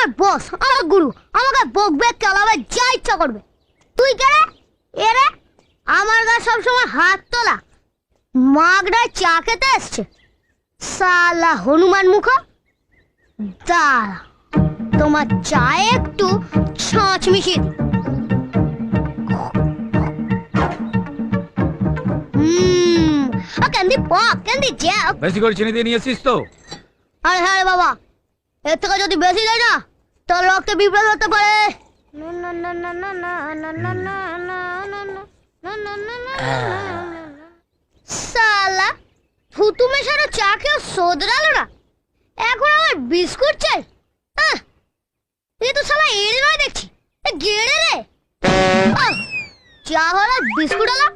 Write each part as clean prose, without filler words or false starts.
আমার বস, আমার গুরু, আমাকে বকবে, চালাবে, যা ইচ্ছা করবে। তুই কে রে? এ রে আমার গা সবসময় হাত তোলা, মাগড়ায় চা খেতে এসছে সালা হনুমান মুখ। দাঁড়া, তোমার চায়ে একটু ছাঁচ মিশিয়ে দি। Candy pop, candy jab. বেশি করে চিনি দিয়ে নিয়েছিস তো? আরে হ্যাঁ রে বাবা, এর থেকে যদি বেশি দেয় না তোর রক্তে বিপ্লব হতে পারে। সালা থুতু মেশানো চা খেয়েও শোধরালো না, এখন আমার বিস্কুট চাই। এ তো সালা এড়ে নয় দেখছি, গেড়ে রে। চা হলো, বিস্কুট হলো,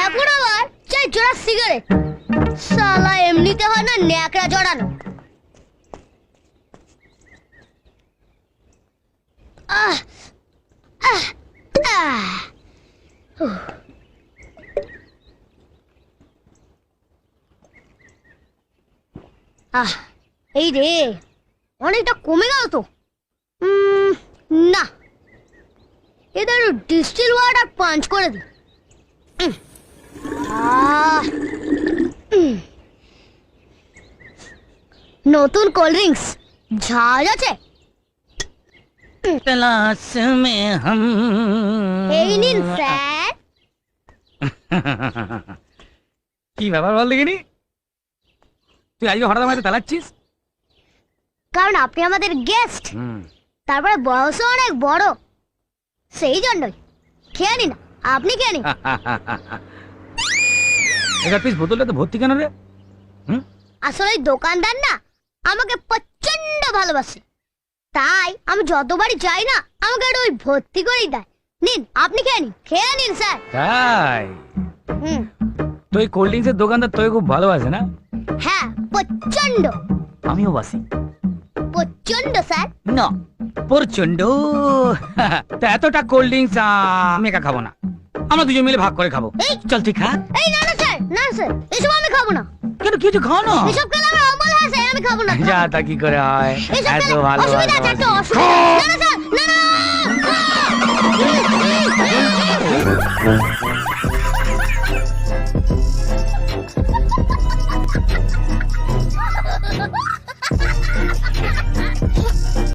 এখন আবার চাই জোড়া সিগারেট। সালা এমনিতে হয় না ন্যাকড়া জড়ানো। এই রে অনেকটা কমে গেল তো। না, এদের ডিস্টিল ওয়াটার পাঞ্চ করে দি। নতুন কোল্ড ড্রিঙ্কস ঝাঁজ আছে? तलाश में हम এই নিন স্যার। কি ব্যাপার বল দেখিনি, তুই আজকে হঠাৎ আমাকে তালাচ্ছিস? কারণ আপনি আমাদের গেস্ট, তারপরে বয়সও অনেক বড়, সেই জন্যই। খেয়ে নিন, আপনি খেয়ে নিন। এবার পিস বোতলটা তো ভর্তি কেন রে? আসলে এই দোকানদার না আমাকে প্রচন্ড ভালোবাসে, তাই আমি যতবারই যাই না আমাকে একটু ওই ভর্তি করেই দেয়। নিন, আপনি খেয়ে নিন, খেয়ে নিন স্যার। তাই তো এই কোল্ড ড্রিঙ্কসের দোকানদার তোকে খুব ভালোবাসে না? হ্যাঁ, প্রচন্ড। আমিও বাসি। প্রচন্ড স্যার। না, প্রচন্ড। তা এতটা কোল্ড ড্রিঙ্কস আমি একা খাবো না, আমরা দুজন মিলে ভাগ করে খাবো। এই চল তুই খা। এই না না স্যার, না স্যার, এসব আমি খাবো না। কেন, কিছু খাও না। এসব খেলে আমার অম্বল হয় স্যার, আমি খাবো না। যা তা কি করে হয়, এসব এত খেলে ভালো অসুবিধা আছে, একটু অসুবিধা। না না স্যার, না না।